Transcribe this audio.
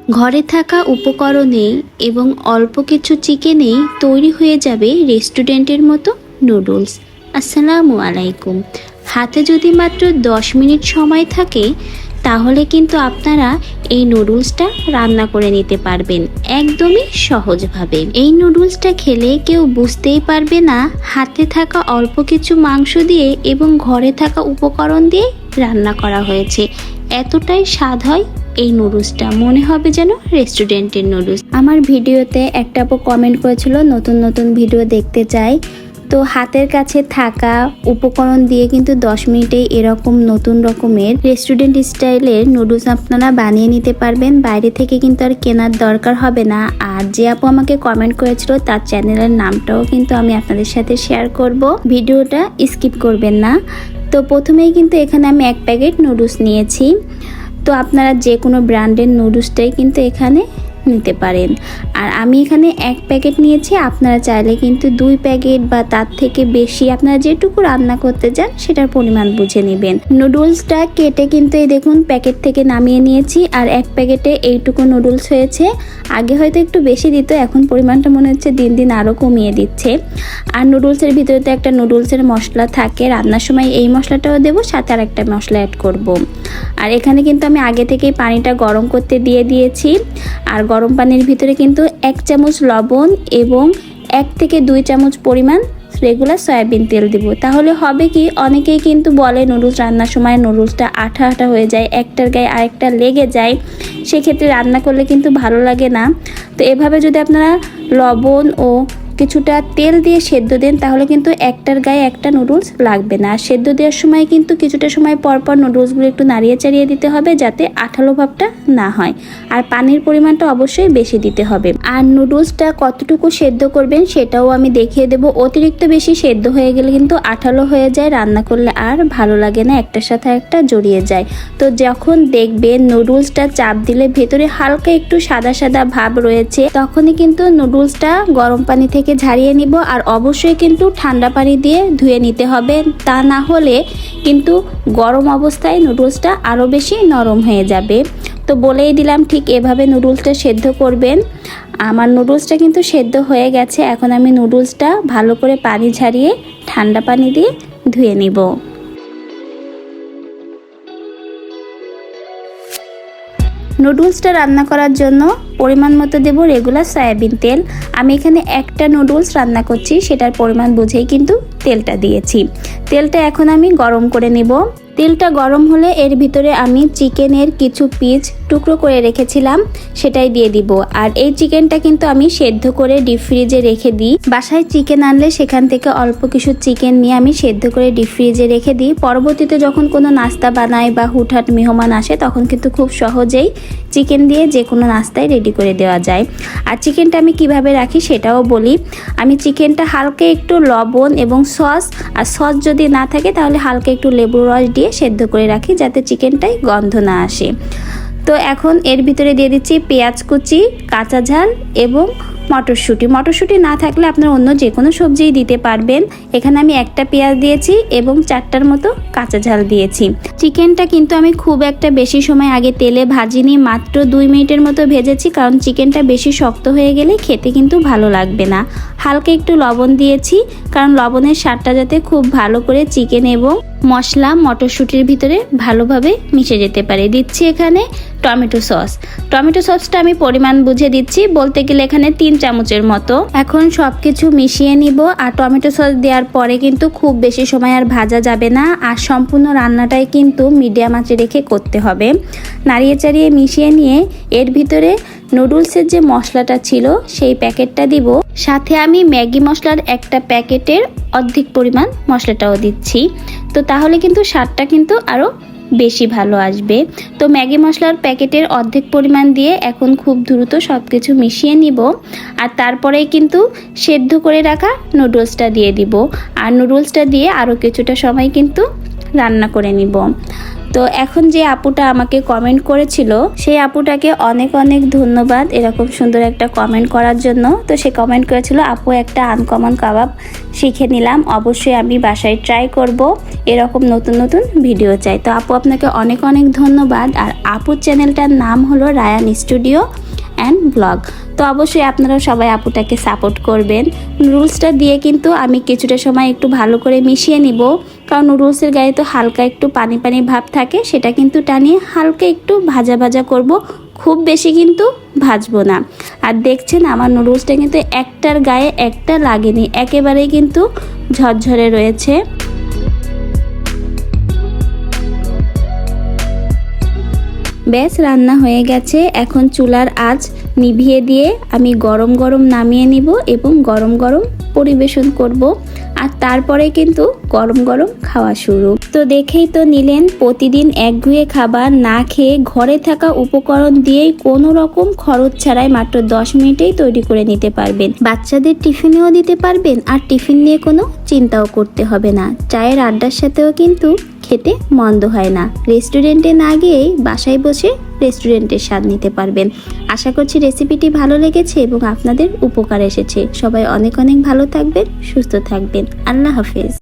ঘরে থাকা উপকরণে এবং অল্প কিছু চিকেনেই তৈরি হয়ে যাবে রেস্টুরেন্টের মতো নুডলস। আসসালামু আলাইকুম। হাতে যদি মাত্র 10 মিনিট সময় থাকে তাহলে কিন্তু আপনারা এই নুডলসটা রান্না করে নিতে পারবেন একদমই সহজভাবে। এই নুডলসটা খেলে কেউ বুঝতেই পারবে না হাতে থাকা অল্প কিছু মাংস দিয়ে এবং ঘরে থাকা উপকরণ দিয়ে রান্না করা হয়েছে। এতটাই স্বাদ হয় এই নুডলসটা, মনে হবে যেন রেস্টুরেন্টের নুডলস। আমার ভিডিওতে একটা আপু কমেন্ট করেছিল নতুন নতুন ভিডিও দেখতে চাই, তো হাতের কাছে থাকা উপকরণ দিয়ে কিন্তু 10 মিনিটেই এরকম নতুন রকমের রেস্টুরেন্ট স্টাইলের নুডলস আপনারা বানিয়ে নিতে পারবেন। বাইরে থেকে কিন্তু আর কেনার দরকার হবে না। আর যে আপু আমাকে কমেন্ট করেছিল তার চ্যানেলের নামটাও কিন্তু আমি আপনাদের সাথে শেয়ার করব, ভিডিওটা স্কিপ করবেন না। তো প্রথমেই কিন্তু এখানে আমি 1 প্যাকেট নুডলস নিয়েছি। তো আপনারা যে কোনো ব্র্যান্ডের নুডলসটাই কিন্তু এখানে নিতে পারেন। আর আমি এখানে 1 প্যাকেট নিয়েছি, আপনারা চাইলে কিন্তু 2 প্যাকেট বা তার থেকে বেশি আপনারা যেটুকু রান্না করতে চান সেটার পরিমাণ বুঝে নেবেন। নুডলসটা কেটে কিন্তু এই দেখুন প্যাকেট থেকে নামিয়ে নিয়েছি। আর 1 প্যাকেটে এইটুকু নুডলস হয়েছে। আগে হয়তো একটু বেশি দিত, এখন পরিমাণটা মনে হচ্ছে দিন দিন আরও কমিয়ে দিচ্ছে। আর নুডলসের ভিতরে তো একটা নুডলসের মশলা থাকে, রান্নার সময় এই মশলাটাও দেবো, সাথে আর একটা মশলা অ্যাড করব। আর এখানে কিন্তু আমি আগে থেকেই পানিটা গরম করতে দিয়ে দিয়েছি। আর গরম পানির ভিতরে কিন্তু 1 চামচ লবণ এবং 1 থেকে 2 চামচ পরিমাণ রেগুলার সয়াবিন তেল দিব। তাহলে হবে কি, অনেকেই কিন্তু বলে নুডলস রান্নার সময় নুডলসটা আঠা আঠা হয়ে যায়, একটার গায়ে আরেকটা লেগে যায়, সেক্ষেত্রে রান্না করলে কিন্তু ভালো লাগে না। তো এভাবে যদি আপনারা লবণ ও কিছুটা তেল দিয়ে সেদ্ধ দেন তাহলে কিন্তু একটার গায়ে একটা নুডলস লাগবে না। আর সেদ্ধ দেওয়ার সময় কিন্তু কিছুটা সময় পর পর নুডলসগুলো একটু নাড়িয়ে চাড়িয়ে দিতে হবে যাতে আঠালো ভাবটা না হয়। আর পানির পরিমাণটা অবশ্যই বেশি দিতে হবে। আর নুডলসটা কতটুকু সেদ্ধ করবেন সেটাও আমি দেখিয়ে দেব। অতিরিক্ত বেশি সেদ্ধ হয়ে গেলে কিন্তু আঠালো হয়ে যায়, রান্না করলে আর ভালো লাগে না, একটার সাথে একটা জড়িয়ে যায়। তো যখন দেখবেন নুডলসটা চাপ দিলে ভেতরে হালকা একটু সাদা সাদা ভাব রয়েছে, তখনই কিন্তু নুডলসটা গরম পানি থেকে ঝারিয়ে নিব। আর অবশ্যই কিন্তু ঠান্ডা পানি দিয়ে ধুয়ে নিতে হবে, তা না হলে কিন্তু গরম অবস্থায় নুডলসটা আরও বেশি নরম হয়ে যাবে। তো বলেই দিলাম ঠিক এভাবে নুডলসটা সেদ্ধ করবেন। আমার নুডলসটা কিন্তু সেদ্ধ হয়ে গেছে। এখন আমি নুডলসটা ভালো করে পানি ঝারিয়ে ঠান্ডা পানি দিয়ে ধুয়ে নিব। নুডলসটা রান্না করার জন্য পরিমাণ মতো দেব রেগুলার সয়াবিন তেল। আমি এখানে একটা নুডলস রান্না করছি, সেটার পরিমাণ বুঝেই কিন্তু তেলটা দিয়েছি। তেলটা এখন আমি গরম করে নেব। তেলটা গরম হলে এর ভিতরে আমি চিকেনের কিছু পিস টুকরো করে রেখেছিলাম সেটাই দিয়ে দিব। আর এই চিকেনটা কিন্তু আমি সেদ্ধ করে ডিপ ফ্রিজে রেখে দিই। বাসায় চিকেন আনলে সেখান থেকে অল্প কিছু চিকেন নিয়ে আমি সেদ্ধ করে ডিপ ফ্রিজে রেখে দিই। পরবর্তীতে যখন কোনো নাস্তা বানাই বা হুটহাট মেহমান আসে তখন কিন্তু খুব সহজেই চিকেন দিয়ে যে কোনো নাস্তায় রেডি করে দেওয়া যায়। আর চিকেনটা আমি কিভাবে রাখি সেটাও বলি। আমি চিকেনটা হালকা একটু লবণ এবং সস, আর সস যদি না থাকে তাহলে হালকা একটু লেবুর রস দিয়ে সেদ্ধ করে রাখি যাতে চিকেনটায় গন্ধ না আসে। তো এখন এর ভিতরে দিয়ে দিচ্ছি পেঁয়াজ কুচি, কাঁচা ঝাল এবং মটরশুঁটি। মটরশুঁটি না থাকলে আপনারা অন্য যে কোনো সবজিই দিতে পারবেন। এখানে আমি একটা পেঁয়াজ দিয়েছি এবং 4টার মতো কাঁচা ঝাল দিয়েছি। চিকেনটা কিন্তু আমি খুব একটা বেশি সময় আগে তেলে ভাজিনি, মাত্র 2 মিনিটের মতো ভেজেছি, কারণ চিকেনটা বেশি শক্ত হয়ে গেলে খেতে কিন্তু ভালো লাগবে না। হালকা একটু লবণ দিয়েছি কারণ লবণের স্বাদটা যাতে খুব ভালো করে চিকেন এবং মশলা মটরশুঁটির ভিতরে ভালোভাবে মিশে যেতে পারে। দিচ্ছি এখানে টমেটো সস। টমেটো সসটা আমি পরিমাণ বুঝে দিচ্ছি, বলতে গেলে এখানে 3 চামচের মতো। এখন সব কিছু মিশিয়ে নিব। আর টমেটো সস দেওয়ার পরে কিন্তু খুব বেশি সময় আর ভাজা যাবে না। আর সম্পূর্ণ রান্নাটাই কিন্তু মিডিয়াম আঁচে রেখে করতে হবে। নাড়িয়ে চাড়িয়ে মিশিয়ে নিয়ে এর ভিতরে নুডলসের যে মশলাটা ছিল সেই প্যাকেটটা দিব। সাথে আমি ম্যাগি মশলার একটা প্যাকেটের অর্ধেক পরিমাণ মশলাটাও দিচ্ছি। তো তাহলে কিন্তু স্বাদটা কিন্তু আরও বেশি ভালো আসবে। তো ম্যাগি মশলার প্যাকেটের অর্ধেক পরিমাণ দিয়ে এখন খুব দ্রুত সব কিছু মিশিয়ে নিব। আর তারপরেই কিন্তু সেদ্ধ করে রাখা নুডলসটা দিয়ে দিব। আর নুডলসটা দিয়ে আরও কিছুটা সময় কিন্তু রান্না করে নিব। তো এখন যে আপুটা আমাকে কমেন্ট করেছিল সেই আপুটাকে অনেক অনেক ধন্যবাদ এরকম সুন্দর একটা কমেন্ট করার জন্য। তো সে কমেন্ট করেছিল, আপু একটা আনকমন কাবাব শিখে নিলাম, অবশ্যই আমি বাসায় ট্রাই করব, এরকম নতুন নতুন ভিডিও চাই। তো আপু আপনাকে অনেক অনেক ধন্যবাদ। আর আপুর চ্যানেলটার নাম হলো রায়ান স্টুডিও অ্যান্ড ব্লগ। তো অবশ্যই আপনারা সবাই আপুটাকে সাপোর্ট করবেন। নুডলসটা দিয়ে কিন্তু আমি কিছুটা সময় একটু ভালো করে মিশিয়ে নিব, কারণ নুডলসের গায়ে তো হালকা একটু পানি পানি ভাব থাকে, সেটা কিন্তু টানিয়ে হালকা একটু ভাজা ভাজা করব, খুব বেশি কিন্তু ভাজবো না। আর দেখছেন আমার নুডলসটা কিন্তু একটার গায়ে একটা লাগেনি, একেবারেই কিন্তু ঝরঝরে রয়েছে। ব্যাস রান্না হয়ে গেছে। এখন চুলার আঁচ নিভিয়ে দিয়ে আমি গরম গরম নামিয়ে নিব এবং গরম গরম পরিবেশন করব। আর তারপরে কিন্তু গরম গরম খাওয়া শুরু। তো দেখেই তো নিলেন, প্রতিদিন একঘেয়ে খাবার না খেয়ে ঘরে থাকা উপকরণ দিয়েই কোনো রকম খরচ ছাড়াই মাত্র 10 মিনিটেই তৈরি করে নিতে পারবেন। বাচ্চাদের টিফিনেও দিতে পারবেন, আর টিফিন নিয়ে কোনো চিন্তাও করতে হবে না। চায়ের আড্ডার সাথেও কিন্তু খেতে মন্দ হয় না। রেস্টুরেন্টে না গিয়েই বাসায় বসে রেস্টুরেন্টের স্বাদ নিতে পারবেন। আশা করছি রেসিপিটি ভালো লেগেছে এবং আপনাদের উপকার এসেছে। সবাই অনেক অনেক ভালো থাকবেন, সুস্থ থাকবেন। আল্লাহ হাফেজ।